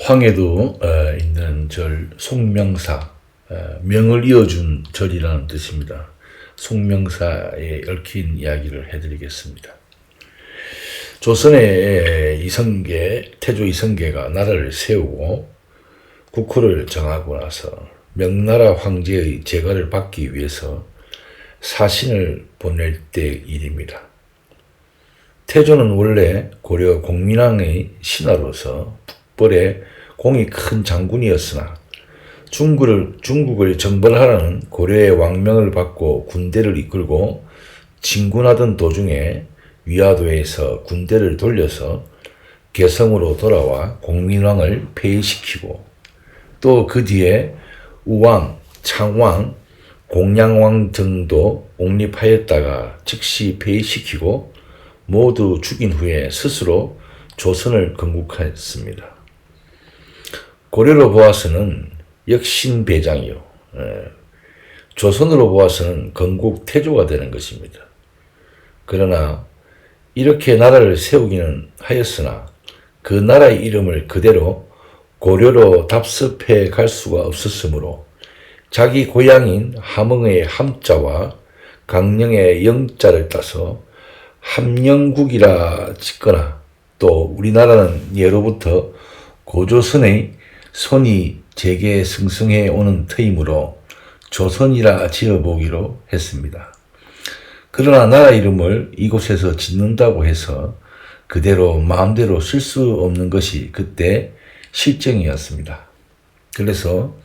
황해도 있는 절 송명사, 명을 이어준 절이라는 뜻입니다. 송명사에 얽힌 이야기를 해드리겠습니다. 조선의 태조 이성계가 나라를 세우고 국호를 정하고 나서 명나라 황제의 재가를 받기 위해서 사신을 보낼 때 일입니다. 태조는 원래 고려 공민왕의 신하로서 북벌의 공이 큰 장군이었으나 중국을 정벌하라는 고려의 왕명을 받고 군대를 이끌고 진군하던 도중에 위화도에서 군대를 돌려서 개성으로 돌아와 공민왕을 폐위시키고 또 그 뒤에 우왕, 창왕, 공양왕 등도 옹립하였다가 즉시 폐위시키고 모두 죽인 후에 스스로 조선을 건국했습니다. 고려로 보아서는 역신배장이요. 조선으로 보아서는 건국 태조가 되는 것입니다. 그러나 이렇게 나라를 세우기는 하였으나 그 나라의 이름을 그대로 고려로 답습해 갈 수가 없었으므로 자기 고향인 함흥의 함자와 강령의 영자를 따서 함영국이라 짓거나 또 우리나라는 예로부터 고조선의 손이 제게 승승해 오는 터이므로 조선이라 지어보기로 했습니다. 그러나 나라 이름을 이곳에서 짓는다고 해서 그대로 마음대로 쓸 수 없는 것이 그때 실정이었습니다. 그래서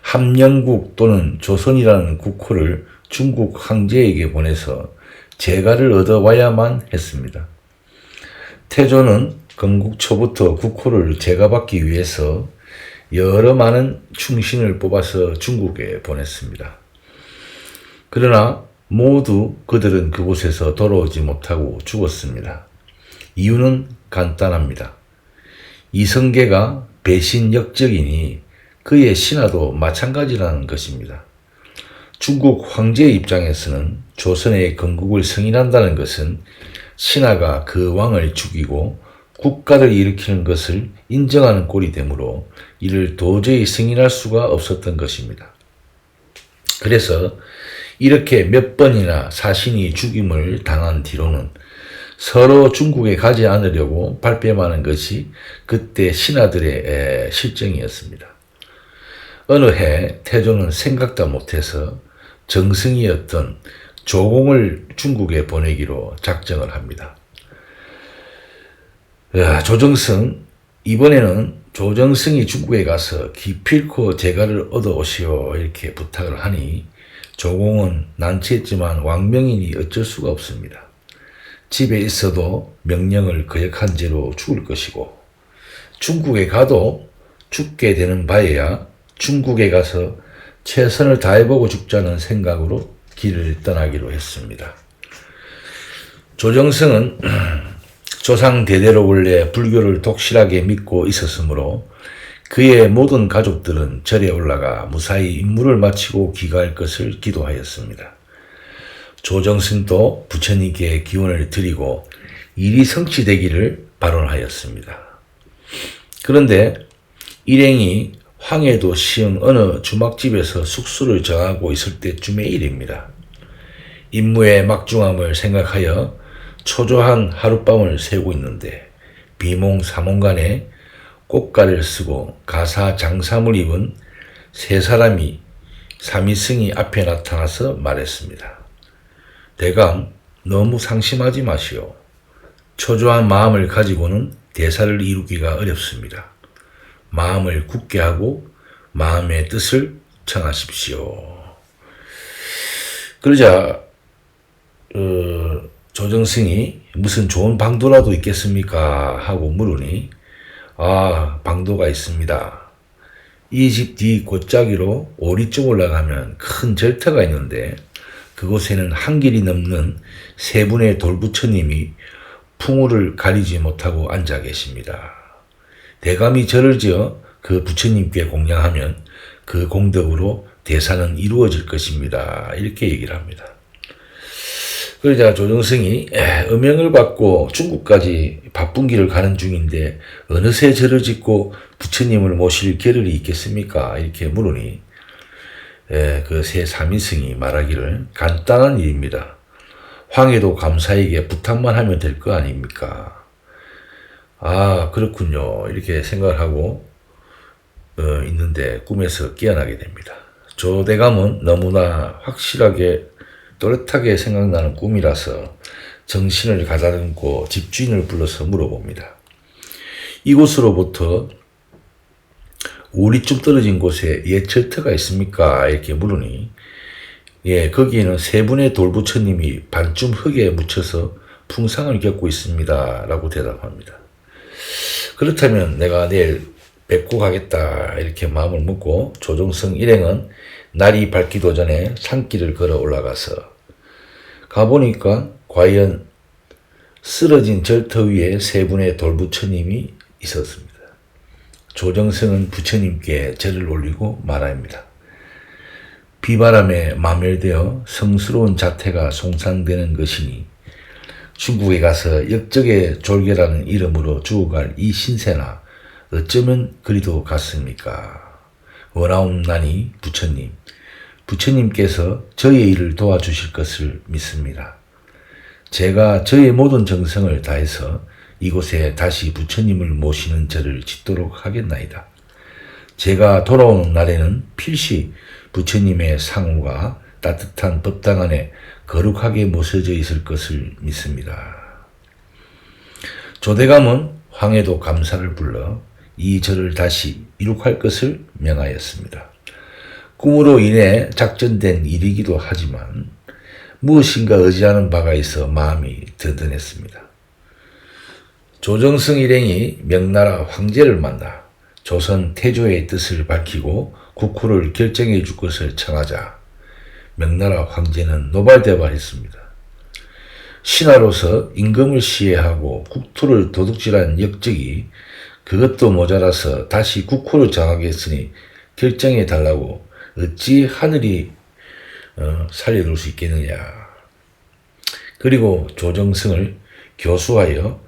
함영국 또는 조선이라는 국호를 중국 황제에게 보내서 재가를 얻어와야만 했습니다. 태조는 건국 초부터 국호를 재가받기 위해서 여러 많은 충신을 뽑아서 중국에 보냈습니다. 그러나 모두 그들은 그곳에서 돌아오지 못하고 죽었습니다. 이유는 간단합니다. 이성계가 배신 역적이니 그의 신하도 마찬가지라는 것입니다. 중국 황제의 입장에서는 조선의 건국을 승인한다는 것은 신하가 그 왕을 죽이고 국가를 일으키는 것을 인정하는 꼴이 되므로 이를 도저히 승인할 수가 없었던 것입니다. 그래서 이렇게 몇 번이나 사신이 죽임을 당한 뒤로는 서로 중국에 가지 않으려고 발뺌하는 것이 그때 신하들의 실정이었습니다. 어느 해 태조는 생각도 못해서 정승이었던 조공을 중국에 보내기로 작정을 합니다. 조정승, 이번에는 조정승이 중국에 가서 기필코 재가를 얻어오시오 이렇게 부탁을 하니 조공은 난처했지만 왕명이니 어쩔 수가 없습니다. 집에 있어도 명령을 거역한 채로 죽을 것이고 중국에 가도 죽게 되는 바에야 중국에 가서 최선을 다해보고 죽자는 생각으로 길을 떠나기로 했습니다. 조정승은 조상 대대로 원래 불교를 독실하게 믿고 있었으므로 그의 모든 가족들은 절에 올라가 무사히 임무를 마치고 귀가할 것을 기도하였습니다. 조정승도 부처님께 기원을 드리고 일이 성취되기를 발언하였습니다. 그런데 일행이 황해도 시흥 어느 주막집에서 숙소를 정하고 있을 때쯤의 일입니다. 임무의 막중함을 생각하여 초조한 하룻밤을 새우고 있는데 비몽사몽간에 꽃가를 쓰고 가사 장삼을 입은 세 사람이 사미승이 앞에 나타나서 말했습니다. 대감, 너무 상심하지 마시오. 초조한 마음을 가지고는 대사를 이루기가 어렵습니다. 마음을 굳게 하고 마음의 뜻을 청하십시오. 그러자 조정승이 무슨 좋은 방도라도 있겠습니까? 하고 물으니 방도가 있습니다. 이 집 뒤 골짜기로 오리 쪽 올라가면 큰 절터가 있는데 그곳에는 한 길이 넘는 세 분의 돌부처님이 풍우를 가리지 못하고 앉아 계십니다. 대감이 절을 지어 그 부처님께 공양하면 그 공덕으로 대사는 이루어질 것입니다. 이렇게 얘기를 합니다. 그러자 조정승이 음영을 받고 중국까지 바쁜 길을 가는 중인데 어느새 절을 짓고 부처님을 모실 겨를이 있겠습니까? 이렇게 물으니 그 세 사미승이 말하기를 간단한 일입니다. 황해도 감사에게 부탁만 하면 될 거 아닙니까? 아, 그렇군요. 이렇게 생각을 하고 있는데 꿈에서 깨어나게 됩니다. 조대감은 너무나 확실하게 또렷하게 생각나는 꿈이라서 정신을 가다듬고 집주인을 불러서 물어봅니다. 이곳으로부터 우리쯤 떨어진 곳에 옛 절터가 있습니까? 이렇게 물으니 거기에는 세 분의 돌부처님이 반쯤 흙에 묻혀서 풍상을 겪고 있습니다. 라고 대답합니다. 그렇다면 내가 내일 뵙고 가겠다 이렇게 마음을 먹고 조정승 일행은 날이 밝기도 전에 산길을 걸어 올라가서 가보니까 과연 쓰러진 절터 위에 세 분의 돌부처님이 있었습니다. 조정승은 부처님께 절을 올리고 말합니다. 비바람에 마멸되어 성스러운 자태가 송산되는 것이니 중국에 가서 역적의 졸개라는 이름으로 죽어갈 이 신세나 어쩌면 그리도 같습니까? 원하옵나니 부처님, 부처님께서 저의 일을 도와주실 것을 믿습니다. 제가 저의 모든 정성을 다해서 이곳에 다시 부처님을 모시는 절을 짓도록 하겠나이다. 제가 돌아오는 날에는 필시 부처님의 상우가 따뜻한 법당 안에 거룩하게 모셔져 있을 것을 믿습니다. 조대감은 황해도 감사를 불러 이 절을 다시 이룩할 것을 명하였습니다. 꿈으로 인해 작전된 일이기도 하지만 무엇인가 의지하는 바가 있어 마음이 든든했습니다. 조정승 일행이 명나라 황제를 만나 조선 태조의 뜻을 밝히고 국호를 결정해 줄 것을 청하자 명나라 황제는 노발대발했습니다. 신하로서 임금을 시해하고 국토를 도둑질한 역적이 그것도 모자라서 다시 국호를 장악했으니 결정해 달라고 어찌 하늘이 살려둘 수 있겠느냐. 그리고 조정승을 교수하여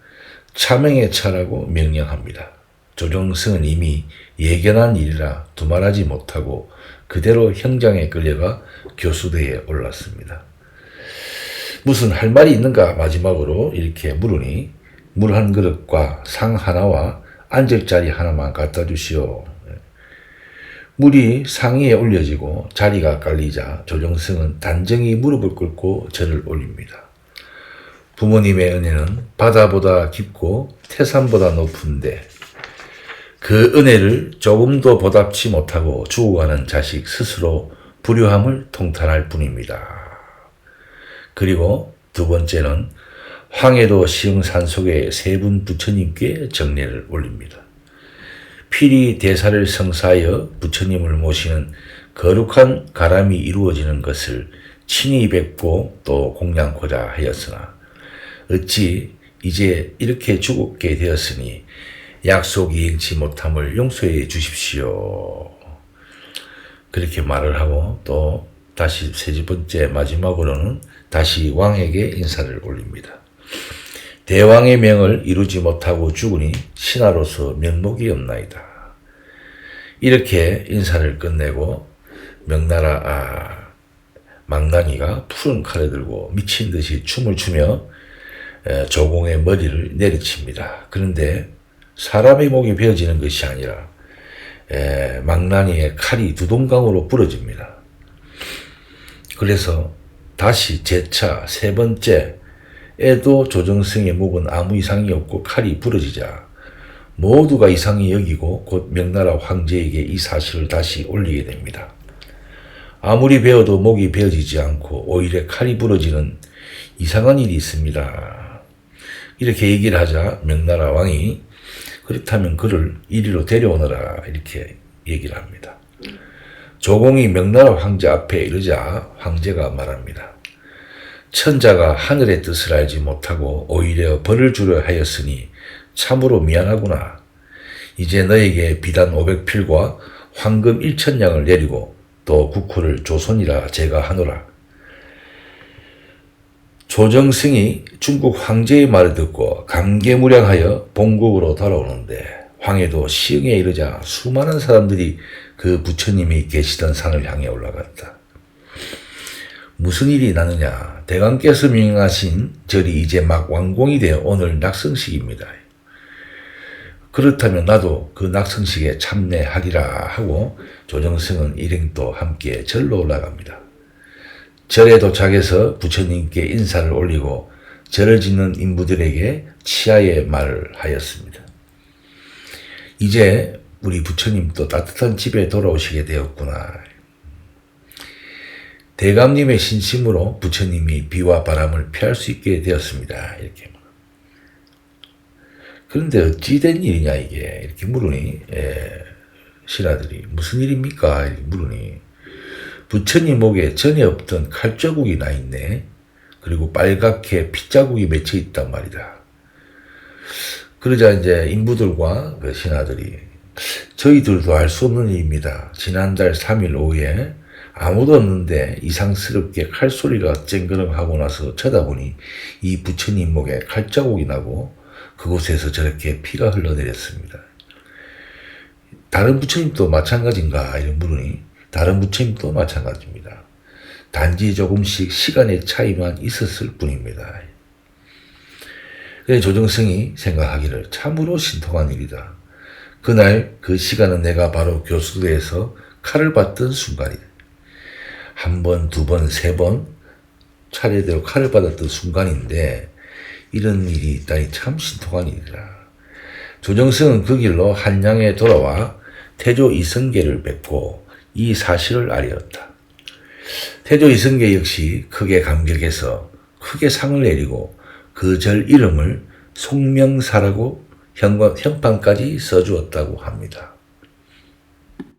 차명에 차라고 명령합니다. 조정승은 이미 예견한 일이라 두말하지 못하고 그대로 형장에 끌려가 교수대에 올랐습니다. 무슨 할 말이 있는가 마지막으로 이렇게 물으니 물 한 그릇과 상 하나와 앉을 자리 하나만 갖다 주시오. 물이 상 위에 올려지고 자리가 깔리자 조정승은 단정히 무릎을 꿇고 절을 올립니다. 부모님의 은혜는 바다보다 깊고 태산보다 높은데 그 은혜를 조금도 보답지 못하고 죽어가는 자식 스스로 불효함을 통탄할 뿐입니다. 그리고 두 번째는 황해도 시흥산속의 세 분 부처님께 정례를 올립니다. 필히 대사를 성사하여 부처님을 모시는 거룩한 가람이 이루어지는 것을 친히 뵙고 또 공양코자 하였으나 어찌 이제 이렇게 죽게 되었으니 약속 이행치 못함을 용서해 주십시오. 그렇게 말을 하고 또 다시 세 번째 마지막으로는 다시 왕에게 인사를 올립니다. 대왕의 명을 이루지 못하고 죽으니 신하로서 면목이 없나이다. 이렇게 인사를 끝내고 명나라 망나니가 푸른 칼을 들고 미친 듯이 춤을 추며 조공의 머리를 내리칩니다. 그런데 사람의 목이 베어지는 것이 아니라 망나니의 칼이 두동강으로 부러집니다. 그래서 다시 재차 세 번째에도 조정승의 목은 아무 이상이 없고 칼이 부러지자 모두가 이상히 여기고 곧 명나라 황제에게 이 사실을 다시 올리게 됩니다. 아무리 베어도 목이 베어지지 않고 오히려 칼이 부러지는 이상한 일이 있습니다. 이렇게 얘기를 하자 명나라 왕이 그렇다면 그를 이리로 데려오너라 이렇게 얘기를 합니다. 조공이 명나라 황제 앞에 이르자 황제가 말합니다. 천자가 하늘의 뜻을 알지 못하고 오히려 벌을 주려 하였으니 참으로 미안하구나. 이제 너에게 비단 500필과 황금 1000냥을 내리고 또 국호를 조선이라 제가 하노라. 조정승이 중국 황제의 말을 듣고 감개무량하여 본국으로 돌아오는데 황해도 시흥에 이르자 수많은 사람들이 그 부처님이 계시던 산을 향해 올라갔다. 무슨 일이 나느냐? 대감께서 명하신 절이 이제 막 완공이 되어 오늘 낙성식입니다. 그렇다면 나도 그 낙성식에 참여하리라 하고 조정승은 일행도 함께 절로 올라갑니다. 절에 도착해서 부처님께 인사를 올리고 절을 짓는 인부들에게 치하의 말을 하였습니다. 이제 우리 부처님도 따뜻한 집에 돌아오시게 되었구나. 대감님의 신심으로 부처님이 비와 바람을 피할 수 있게 되었습니다. 이렇게. 그런데 어찌 된 일이냐 이게 이렇게 물으니 신하들이 무슨 일입니까? 이렇게 물으니 부처님 목에 전에 없던 칼자국이 나 있네. 그리고 빨갛게 핏자국이 맺혀 있단 말이다. 그러자 이제 인부들과 그 신하들이 저희들도 알 수 없는 일입니다. 지난달 3일 오후에 아무도 없는데 이상스럽게 칼소리가 쨍그렁하고 나서 쳐다보니 이 부처님 목에 칼자국이 나고 그곳에서 저렇게 피가 흘러내렸습니다. 다른 부처님도 마찬가지인가? 이런 물으니 다른 부처님도 마찬가지입니다. 단지 조금씩 시간의 차이만 있었을 뿐입니다. 그래서 조정승이 생각하기를 참으로 신통한 일이다. 그날 그 시간은 내가 바로 교수대에서 칼을 받던 순간이다. 한 번, 두 번, 세 번 차례대로 칼을 받았던 순간인데 이런 일이 있다니 참 신통한 일이라. 조정승은 그 길로 한양에 돌아와 태조 이성계를 뵙고 이 사실을 알렸다. 태조 이성계 역시 크게 감격해서 크게 상을 내리고 그 절 이름을 송명사라고 현판까지 써주었다고 합니다.